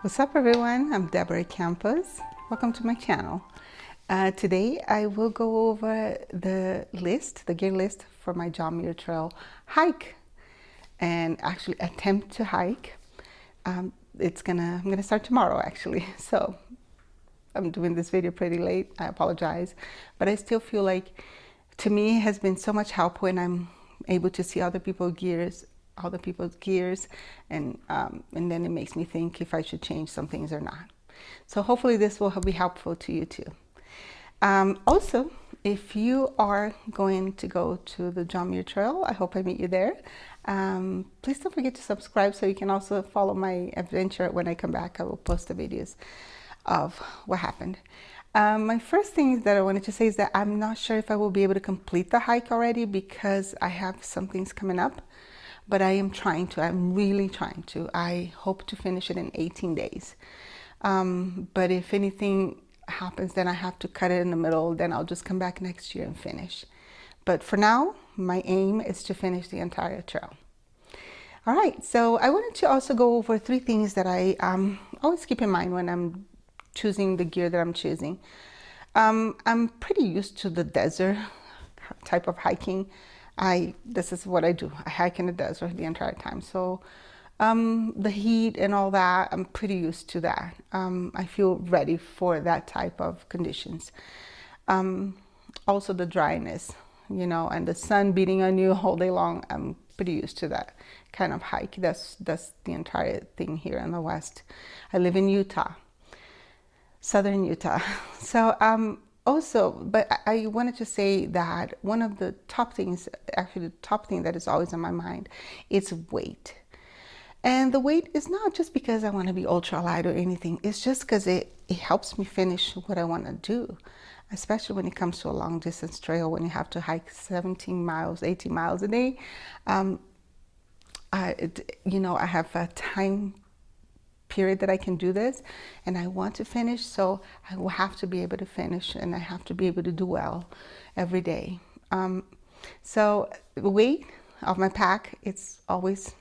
What's up everyone, I'm Deborah Campos. Welcome to my channel. Today I will go over the gear list for my John Muir Trail hike and actually attempt to hike. I'm gonna start tomorrow actually, so I'm doing this video pretty late, I apologize, but I still feel like to me it has been so much help when I'm able to see other people's gears and then it makes me think if I should change some things or not. So hopefully this will be helpful to you too. Also, if you are going to go to the John Muir Trail, I hope I meet you there. Please don't forget to subscribe so you can also follow my adventure. When I come back, I will post the videos of what happened. My first thing that I wanted to say is that I'm not sure if I will be able to complete the hike already because I have some things coming up. But I am trying to, I'm really trying to. I hope to finish it in 18 days. But if anything happens, then I have to cut it in the middle, then I'll just come back next year and finish. But for now, my aim is to finish the entire trail. All right, so I wanted to also go over 3 things that I always keep in mind when I'm choosing the gear that I'm choosing. I'm pretty used to the desert type of hiking. This is what I do. I hike in the desert the entire time. So the heat and all that, I'm pretty used to that. I feel ready for that type of conditions. Also the dryness, you know, and the sun beating on you all day long. I'm pretty used to that kind of hike. That's the entire thing here in the West. I live in Utah, southern Utah. So also, but I wanted to say that one of the top things, actually the top thing that is always on my mind, is weight. And the weight is not just because I want to be ultra light or anything. It's just because it helps me finish what I want to do, especially when it comes to a long distance trail, when you have to hike 17 miles, 18 miles a day. I have a time period that I can do this and I want to finish, so I will have to be able to finish and I have to be able to do well every day. So the weight of my pack, it's always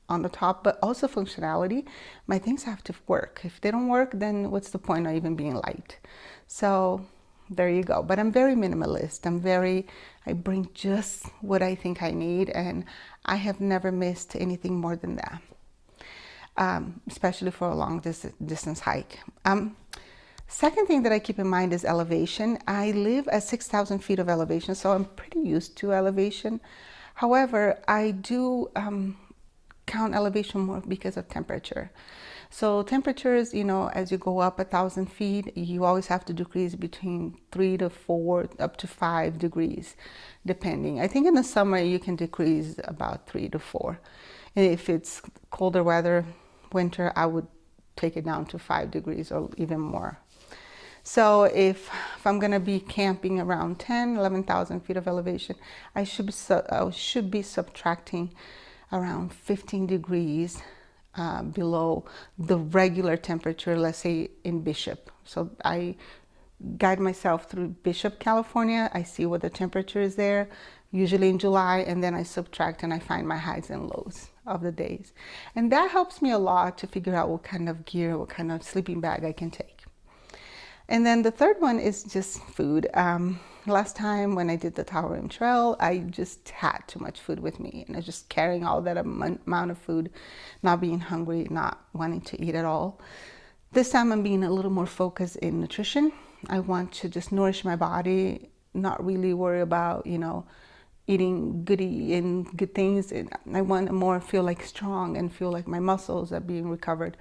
on the top, but also functionality. My things have to work. If they don't work, then what's the point of even being light? So there you go. But I'm very minimalist. I bring just what I think I need, and I have never missed anything more than that. Especially for a long distance hike. Second thing that I keep in mind is elevation. I live at 6,000 feet of elevation, so I'm pretty used to elevation. However, I do count elevation more because of temperature. So temperatures, you know, as you go up 1,000 feet, you always have to decrease between 3 to 4, up to 5 degrees, depending. I think in the summer you can decrease about 3 to 4. And if it's colder weather, winter, I would take it down to 5 degrees or even more. So if I'm going to be camping around 11,000 feet of elevation, I should be subtracting around 15 degrees below the regular temperature, let's say in Bishop. So I guide myself through Bishop, California. I see what the temperature is there, usually in July, and then I subtract and I find my highs and lows of the days. And that helps me a lot to figure out what kind of gear, what kind of sleeping bag I can take. And then the third one is just food. Last time when I did the Towering Trail, I just had too much food with me, and I was just carrying all that amount of food, not being hungry, not wanting to eat at all. This time I'm being a little more focused in nutrition. I want to just nourish my body, not really worry about, you know, eating good things. And I want to more feel like strong and feel like my muscles are being recovered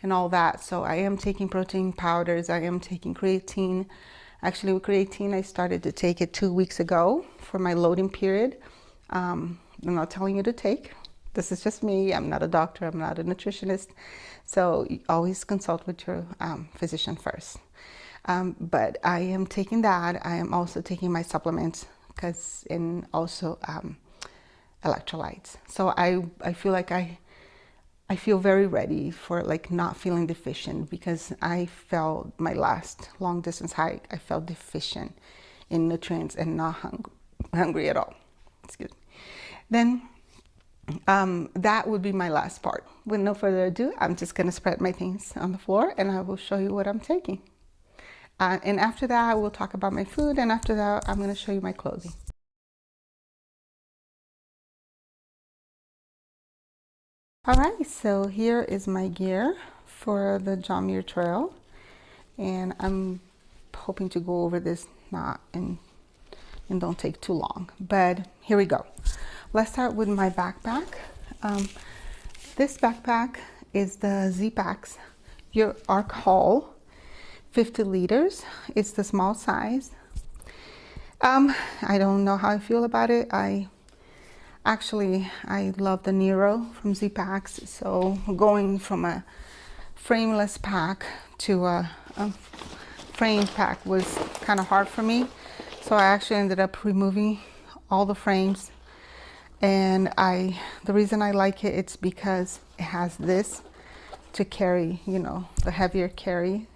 and all that. So I am taking protein powders. I am taking creatine. Actually, with creatine, I started to take it 2 weeks ago for my loading period. I'm not telling you to take. This is just me. I'm not a doctor. I'm not a nutritionist. So you always consult with your physician first. But I am taking that. I am also taking my supplements and also electrolytes. So I feel like I feel very ready for like not feeling deficient, because I felt my last long distance hike, I felt deficient in nutrients and not hungry at all. Excuse me. Then that would be my last part. With no further ado, I'm just gonna spread my things on the floor and I will show you what I'm taking. And after that, I will talk about my food, and after that, I'm gonna show you my clothing. All right, so here is my gear for the John Muir Trail, and I'm hoping to go over this and don't take too long, but here we go. Let's start with my backpack. This backpack is the Z-Packs Your Arc Haul 50 liters. It's the small size. I don't know how I feel about it. I love the Nero from Z-Packs, so going from a frameless pack to a framed pack was kind of hard for me. So I actually ended up removing all the frames, and the reason I like it, it's because it has this to carry, you know, the heavier carry,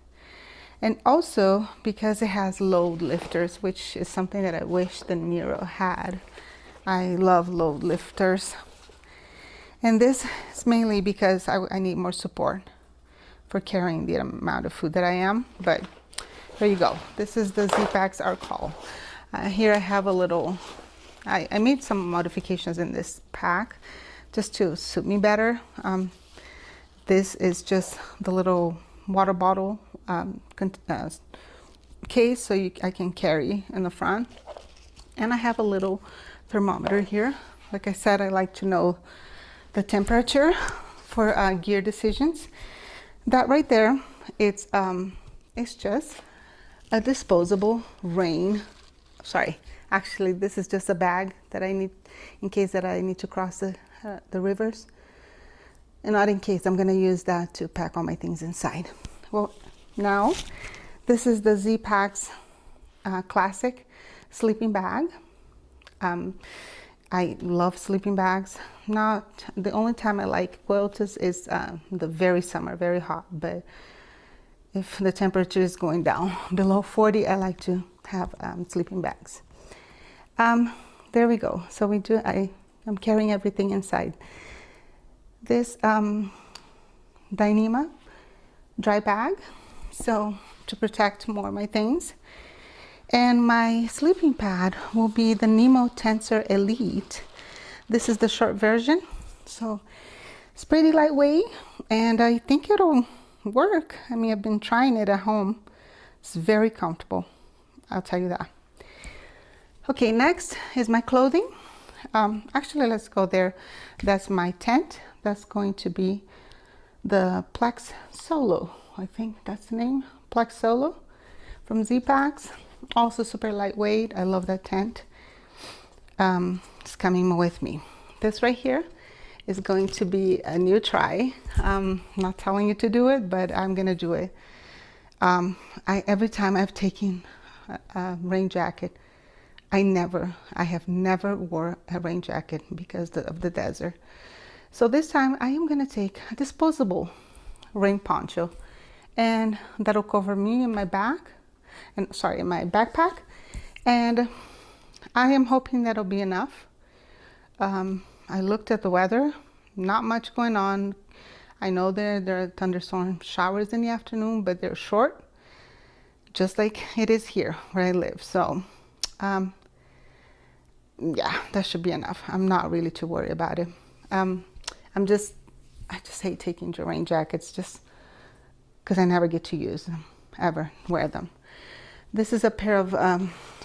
and also because it has load lifters, which is something that I wish the Nero had. I love load lifters, and this is mainly because I need more support for carrying the amount of food that I am. But there you go. This is the Z-Packs Arc Haul. Here I have a little, I made some modifications in this pack just to suit me better. This is just the little water bottle case, so I can carry in the front. And I have a little thermometer here. Like I said, I like to know the temperature for gear decisions. That right there, it's just a disposable rain. Sorry, actually, this is just a bag that I need in case that I need to cross the rivers. And not in case, I'm gonna use that to pack all my things inside. Well, now, this is the Z-Packs Classic Sleeping Bag. I love sleeping bags. Not the only time I like quilts is the very summer, very hot. But if the temperature is going down below 40, I like to have sleeping bags. There we go. So I'm carrying everything inside. This Dyneema dry bag, so to protect more of my things. And my sleeping pad will be the Nemo Tensor Elite. This is the short version, so it's pretty lightweight, and I think it'll work. I mean, I've been trying it at home. It's very comfortable, I'll tell you that. Okay, next is my clothing. Actually, let's go there. That's my tent. That's going to be the Plex Solo. I think that's the name, Plex Solo from Z-Packs. Also super lightweight. I love that tent. It's coming with me. This right here is going to be a new try. I'm not telling you to do it, but I'm gonna do it. Every time I've taken a rain jacket, I have never wore a rain jacket because of the desert. So this time I am gonna take a disposable rain poncho, and that'll cover me in my back. In my backpack, and I am hoping that'll be enough. I looked at the weather, not much going on. I know there are thunderstorm showers in the afternoon, but they're short, just like it is here where I live. So yeah, that should be enough. I'm not really too worried about it. I just hate taking rain jackets just because I never get to use them, ever wear them. This is a pair of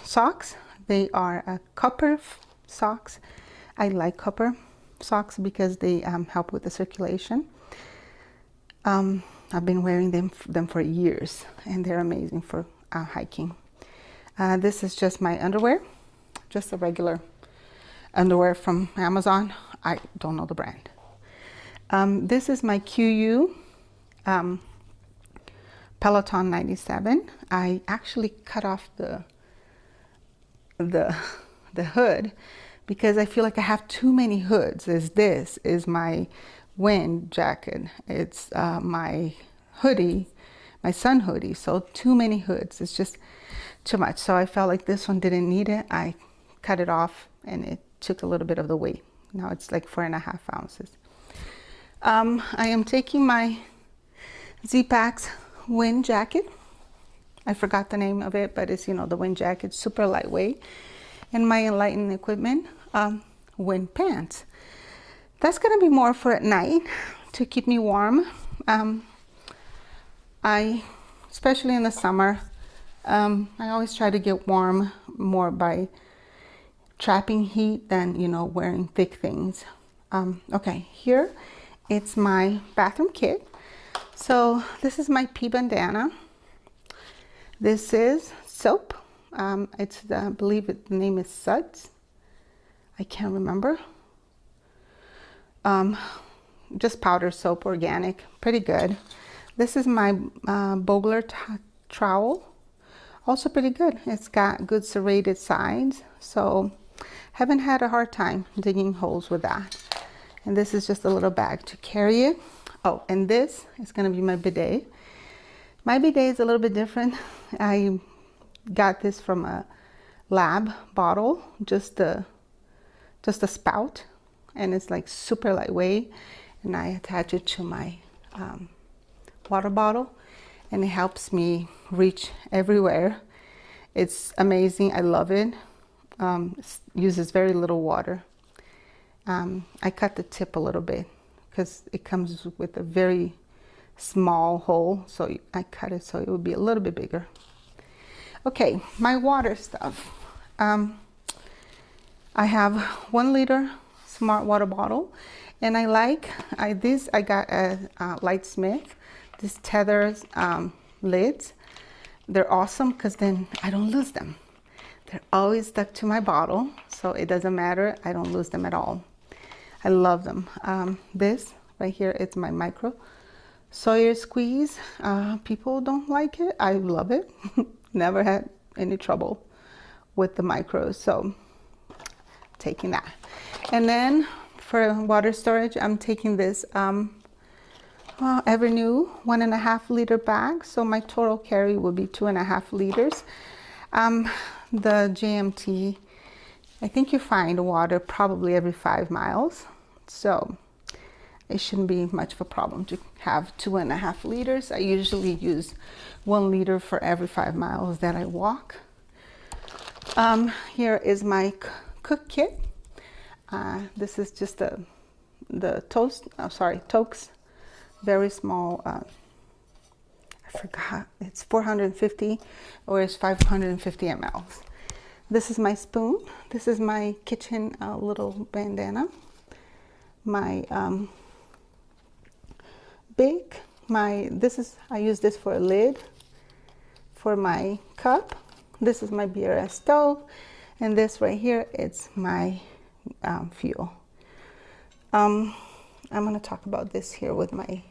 socks. They are copper socks. I like copper socks because they help with the circulation. I've been wearing them for years, and they're amazing for hiking. This is just my underwear, just a regular underwear from Amazon. I don't know the brand. This is my QU Peloton 97. I actually cut off the hood because I feel like I have too many hoods. This is my wind jacket. It's my hoodie, my sun hoodie. So too many hoods. It's just too much. So I felt like this one didn't need it. I cut it off, and it took a little bit of the weight Now it's like 4.5 ounces. I am taking my Z-Packs wind jacket. I forgot the name of it, but it's, you know, the wind jacket, super lightweight. And my Enlighten equipment, wind pants. That's gonna be more for at night to keep me warm. Especially in the summer, I always try to get warm more by trapping heat than, you know, wearing thick things. Okay, here it's my bathroom kit. So this is my pea bandana. This is soap. It's I believe the name is Suds. I can't remember. Just powder soap, organic, pretty good. This is my Bogler trowel, also pretty good. It's got good serrated sides, so haven't had a hard time digging holes with that. And this is just a little bag to carry it. Oh, and this is gonna be my bidet. My bidet is a little bit different. I got this from a lab bottle, just a spout, and it's like super lightweight, and I attach it to my water bottle, and it helps me reach everywhere. It's amazing. I love it. It uses very little water. I cut the tip a little bit because it comes with a very small hole, so I cut it so it would be a little bit bigger. Okay, my water stuff. I have 1 liter smart water bottle, and I got a Lightsmith, these tethers lids. They're awesome because then I don't lose them. They're always stuck to my bottle, so it doesn't matter. I don't lose them at all. I love them. This right here, it's my micro Sawyer squeeze. People don't like it. I love it. Never had any trouble with the micros, so taking that. And then for water storage, I'm taking this Evernew 1.5 liter bag, so my total carry will be 2.5 liters. The JMT, I think you find water probably every 5 miles, so it shouldn't be much of a problem to have 2.5 liters. I usually use 1 liter for every 5 miles that I walk. Here is my cook kit. This is just the Toaks, very small. I forgot, it's 450 or it's 550 mLs. This is my spoon. This is my kitchen little bandana. My I use this for a lid for my cup. This is my BRS stove, and this right here, it's my fuel. I'm going to talk about this here with my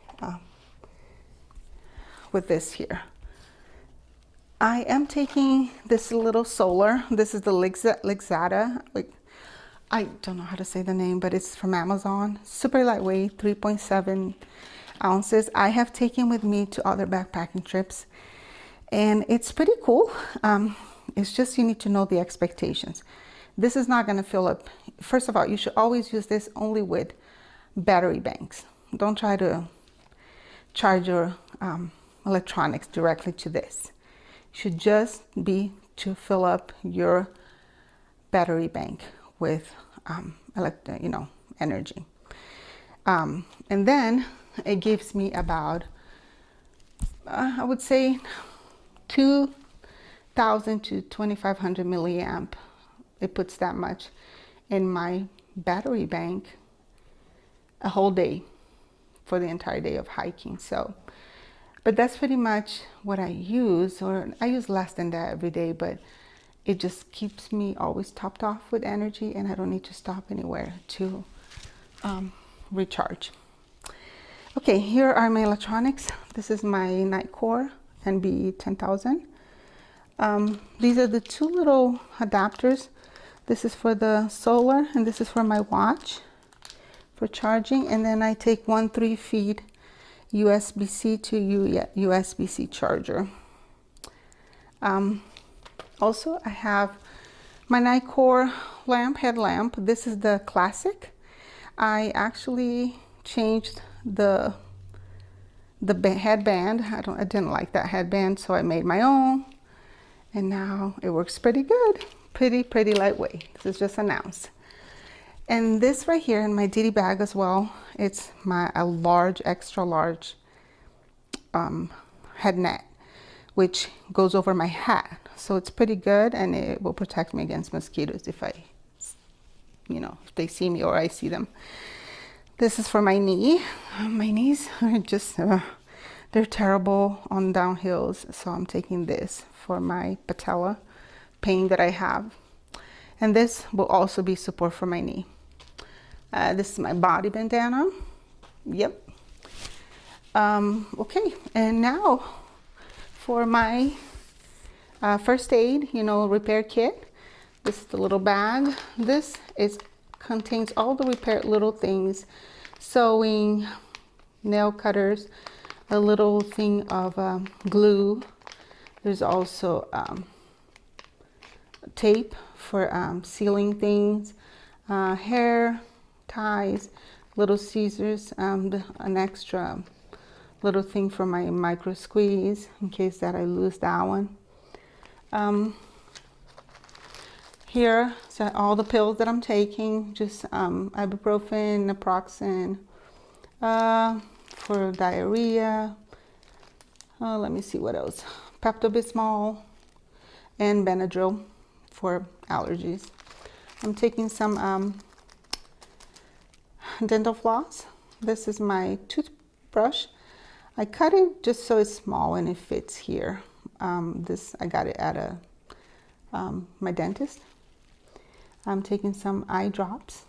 with this here. I am taking this little solar. This is the Lixada. Like, I don't know how to say the name, but it's from Amazon. Super lightweight, 3.7 ounces. I have taken with me to other backpacking trips, and it's pretty cool. It's just you need to know the expectations. This is not going to fill up. First of all, you should always use this only with battery banks. Don't try to charge your electronics directly to this. It should just be to fill up your battery bank with energy. And then it gives me about I would say 2,000 to 2,500 milliamp. It puts that much in my battery bank a whole day for the entire day of hiking. So, but that's pretty much what I use, or I use less than that every day, but it just keeps me always topped off with energy, and I don't need to stop anywhere to recharge. Okay, here are my electronics. This is my Nightcore NB 10,000. These are the 2 little adapters. This is for the solar, and this is for my watch for charging. And then I take 1 3-feed USB-C to USB-C charger. Also, I have my Nightcore headlamp. This is the classic. I actually changed the headband. I didn't like that headband, so I made my own, and now it works pretty good. Pretty lightweight. This is just an ounce. And this right here in my ditty bag as well, it's a large, extra large head net, which goes over my hat. So it's pretty good, and it will protect me against mosquitoes if if they see me or I see them. This is for my knee. My knees are just, they're terrible on downhills. So I'm taking this for my patella pain that I have. And this will also be support for my knee. This is my body bandana. Yep. Okay, and now for my first aid, repair kit. This is the little bag. This contains all the repair little things, sewing, nail cutters, a little thing of glue. There's also tape for sealing things, hair ties, little scissors, an extra little thing for my micro squeeze in case that I lose that one. Here, so all the pills that I'm taking, just ibuprofen, naproxen for diarrhea. Let me see what else. Pepto-Bismol and Benadryl for allergies. I'm taking some dental floss. This is my toothbrush. I cut it just so it's small and it fits here. I got it at my dentist. I'm taking some eye drops.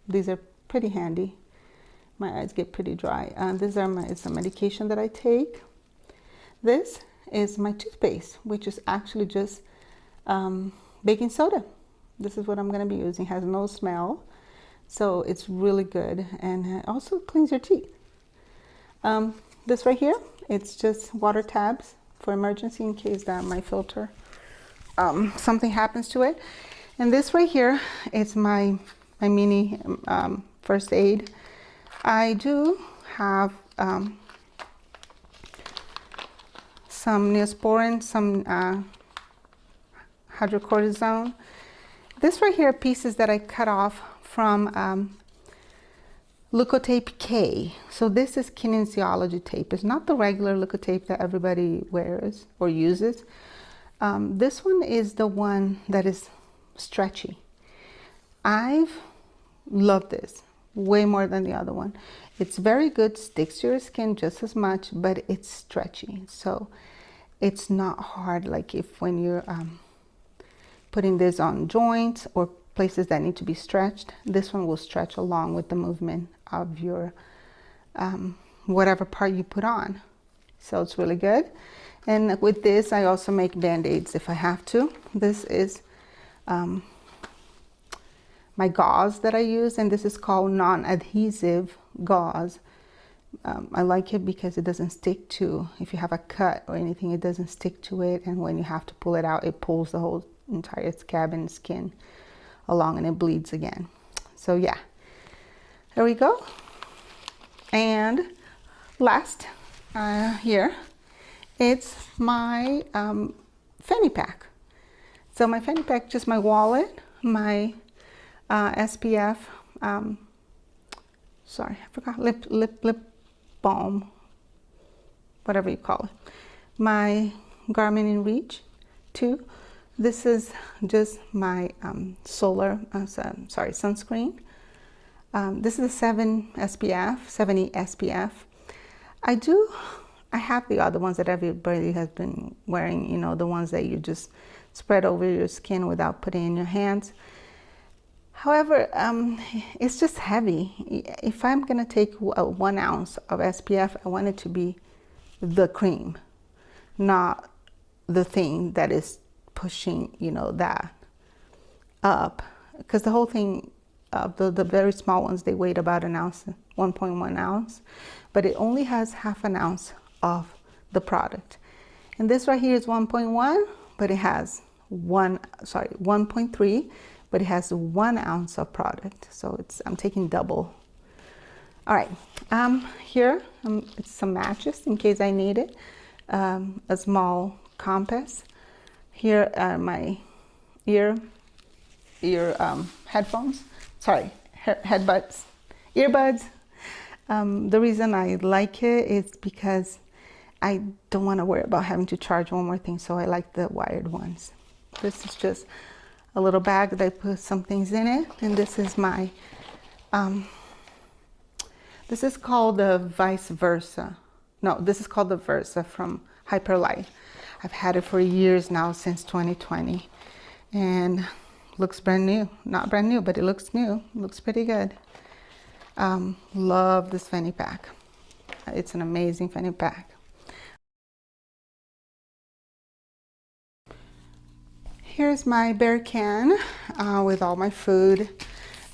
These are pretty handy. My eyes get pretty dry. It's a medication that I take. This is my toothpaste, which is actually just baking soda. This is what I'm going to be using. It has no smell, so it's really good, and it also cleans your teeth. This right here, it's just water tabs for emergency in case that my filter, something happens to it. And this right here is my mini first aid. I do have some Neosporin, some hydrocortisone. This right here are pieces that I cut off from Leukotape K. So this is kinesiology tape. It's not the regular Leukotape that everybody wears or uses. This one is the one that is stretchy. I've loved this way more than the other one. It's very good, sticks to your skin just as much, but it's stretchy. So it's not hard like when you're putting this on joints or places that need to be stretched. This one will stretch along with the movement of your whatever part you put on. So it's really good. And with this, I also make band-aids if I have to. This is my gauze that I use, and this is called non-adhesive gauze. I like it because it doesn't stick to, if you have a cut or anything, it doesn't stick to it, and when you have to pull it out, it pulls the whole entire scab and skin along and it bleeds again. So yeah, there we go. And last here, it's my fanny pack. So my fanny pack, just my wallet, my SPF, sorry, I forgot, lip balm, whatever you call it. My Garmin InReach 2. This is just my sunscreen. This is a 70 SPF. I have the other ones that everybody has been wearing, the ones that you just spread over your skin without putting in your hands. However, it's just heavy. If I'm gonna take 1 ounce of SPF, I want it to be the cream, not the thing that is pushing, that up. Because the whole thing, the very small ones, they weigh about an ounce, 1.1 ounce, but it only has half an ounce of the product. And this right here is 1.1, but it has 1.3, but it has 1 ounce of product, so I'm taking double. All right, here it's some matches in case I need it, a small compass. Here are my headphones, sorry, earbuds. The reason I like it is because I don't want to worry about having to charge one more thing, so I like the wired ones. This is just a little bag that I put some things in it, and this is my, this is called the Vice Versa. No, this is called the Versa from Hyperlight. I've had it for years now, since 2020, and looks brand new. Not brand new, but it looks new. Looks pretty good. Love this fanny pack. It's an amazing fanny pack. Here's my bear can with all my food.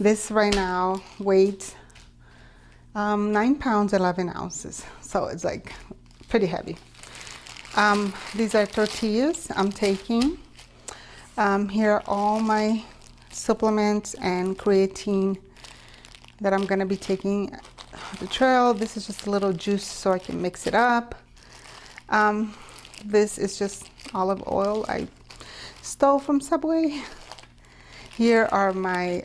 This right now weighs 9 pounds 11 ounces, so it's like pretty heavy. These are tortillas I'm taking. Here are all my supplements and creatine that I'm gonna be taking the trail. This is just a little juice so I can mix it up. This is just olive oil I stole from Subway. Here are my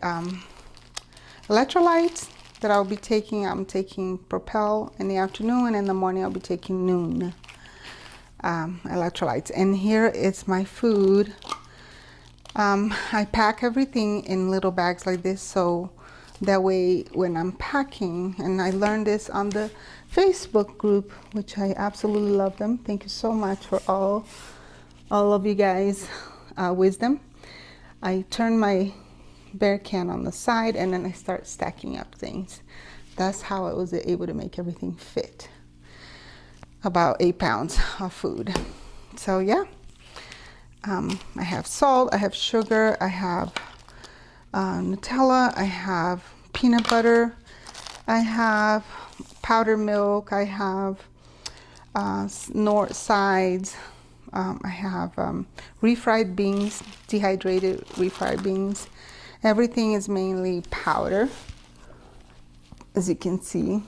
electrolytes that I'll be taking. I'm taking Propel in the afternoon, and in the morning I'll be taking Noon electrolytes. And here is my food. I pack everything in little bags like this, so that way when I'm packing, and I learned this on the Facebook group, which I absolutely love them. Thank you so much for all of you guys' wisdom. I turn my bear can on the side, and then I start stacking up things. That's how I was able to make everything fit. About 8 pounds of food. So yeah, I have salt, I have sugar, I have Nutella, I have peanut butter, I have powdered milk, I have Nord sides, I have refried beans, dehydrated refried beans. Everything is mainly powder, as you can see.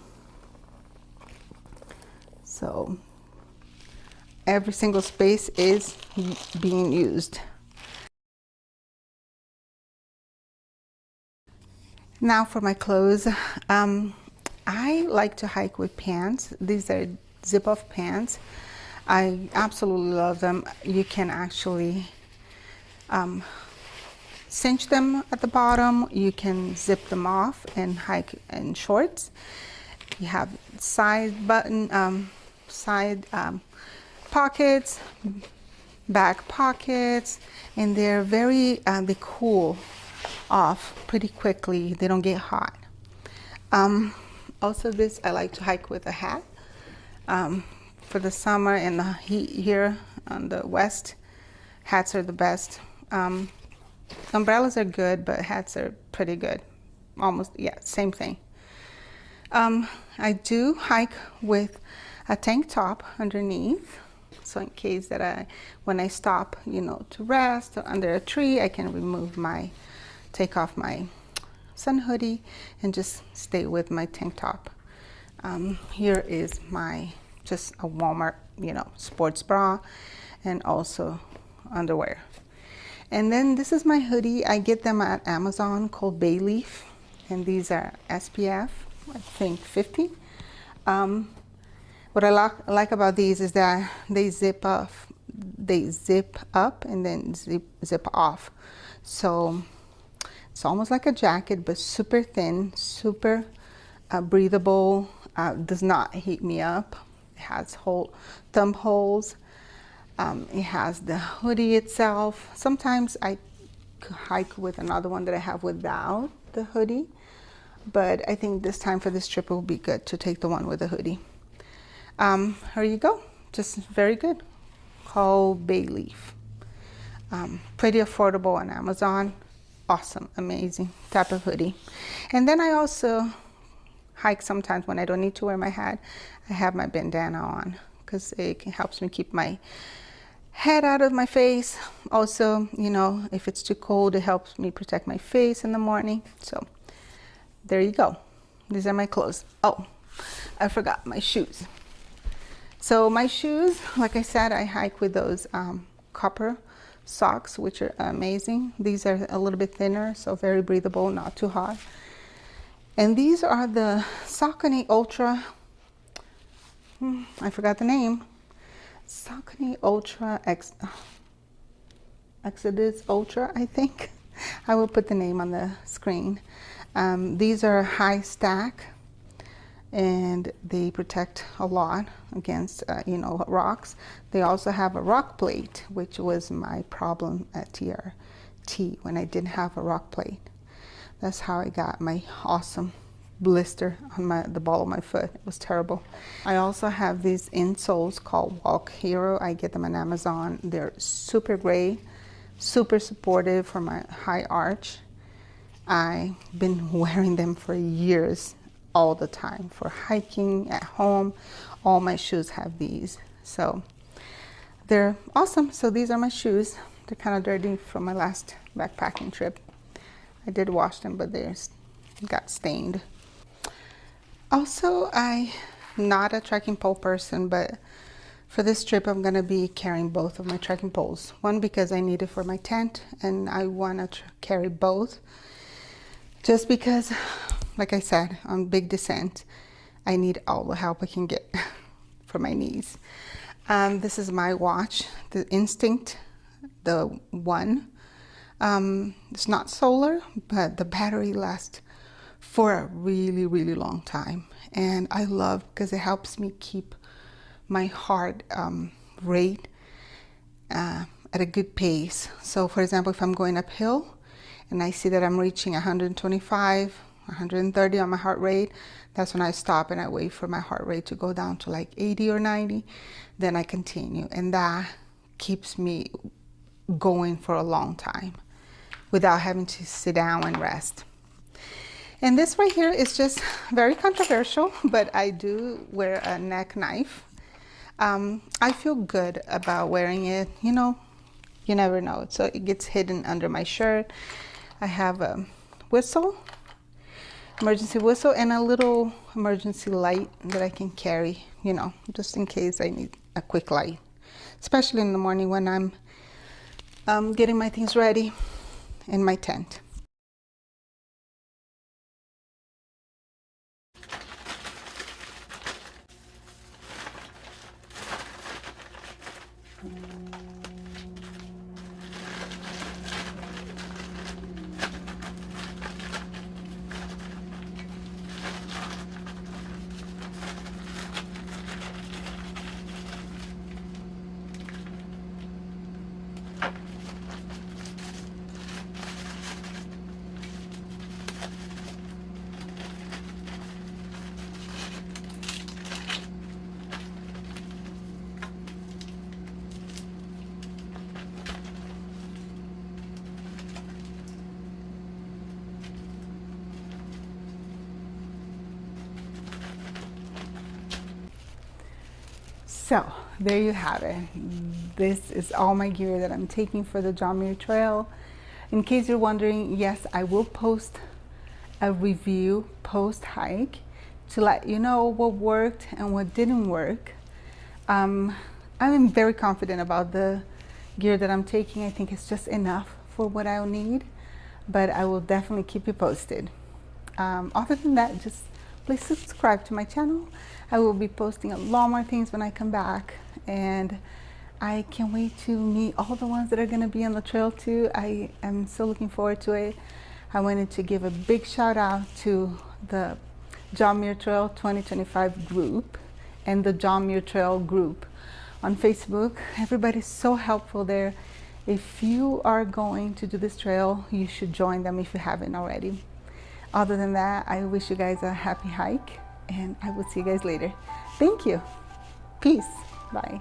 So every single space is being used. Now for my clothes. I like to hike with pants. These are zip-off pants. I absolutely love them. You can actually cinch them at the bottom. You can zip them off and hike in shorts. You have side button, pockets, back pockets, and they're very, they cool off pretty quickly. They don't get hot. Also this, I like to hike with a hat. For the summer and the heat here on the west, hats are the best. Umbrellas are good, but hats are pretty good. Almost, yeah, same thing. I do hike with a tank top underneath, so in case that when I stop, you know, to rest or under a tree, I can take off my sun hoodie and just stay with my tank top. Here is just a Walmart, you know, sports bra, and also underwear. And then this is my hoodie. I get them at Amazon, called Bay Leaf, and these are SPF, I think 50. What I like about these is that they zip up and then zip off. So it's almost like a jacket, but super thin, super breathable, does not heat me up. It has thumb holes. It has the hoodie itself. Sometimes I hike with another one that I have without the hoodie, but I think this time for this trip it will be good to take the one with the hoodie. Here you go, just very good. Called Bay Leaf. Pretty affordable on Amazon. Awesome, amazing type of hoodie. And then I also hike sometimes when I don't need to wear my hat. I have my bandana on because it helps me keep my head out of my face. Also, you know, if it's too cold, it helps me protect my face in the morning. So there you go. These are my clothes. Oh, I forgot my shoes. So my shoes, like I said, I hike with those copper socks, which are amazing. These are a little bit thinner, so very breathable, not too hot. And these are the Saucony Ultra, I forgot the name. Saucony Ultra Exodus Ultra, I think. I will put the name on the screen. These are high stack, and they protect a lot against, you know, rocks. They also have a rock plate, which was my problem at TRT when I didn't have a rock plate. That's how I got my awesome blister on the ball of my foot. It was terrible. I also have these insoles called Walk Hero. I get them on Amazon. They're super great, super supportive for my high arch. I've been wearing them for years, all the time, for hiking, at home. All my shoes have these, so they're awesome. So these are my shoes. They're kind of dirty from my last backpacking trip. I did wash them, but they got stained. Also, I'm not a trekking pole person, but for this trip, I'm gonna be carrying both of my trekking poles. One because I need it for my tent, and I wanna carry both. Just because, like I said, on big descent, I need all the help I can get for my knees. This is my watch, the Instinct, the one. It's not solar, but the battery lasts for a really, really long time. And I love because it helps me keep my heart rate at a good pace. So for example, if I'm going uphill and I see that I'm reaching 125, 130 on my heart rate, that's when I stop and I wait for my heart rate to go down to like 80 or 90. Then I continue, and that keeps me going for a long time without having to sit down and rest. And this right here is just very controversial, but I do wear a neck knife. I feel good about wearing it. You know, you never know. So it gets hidden under my shirt. I have a whistle, emergency whistle, and a little emergency light that I can carry, you know, just in case I need a quick light, especially in the morning when I'm getting my things ready in my tent. So there you have it. This is all my gear that I'm taking for the John Muir Trail. In case you're wondering, yes, I will post a review post-hike to let you know what worked and what didn't work. I'm very confident about the gear that I'm taking. I think it's just enough for what I'll need, but I will definitely keep you posted. Other than that, just please subscribe to my channel. I will be posting a lot more things when I come back, and I can't wait to meet all the ones that are going to be on the trail too. I am so looking forward to it. I wanted to give a big shout out to the John Muir Trail 2025 group and the John Muir Trail group on Facebook. Everybody's so helpful there. If you are going to do this trail, you should join them if you haven't already. Other than that, I wish you guys a happy hike, and I will see you guys later. Thank you. Peace. Bye.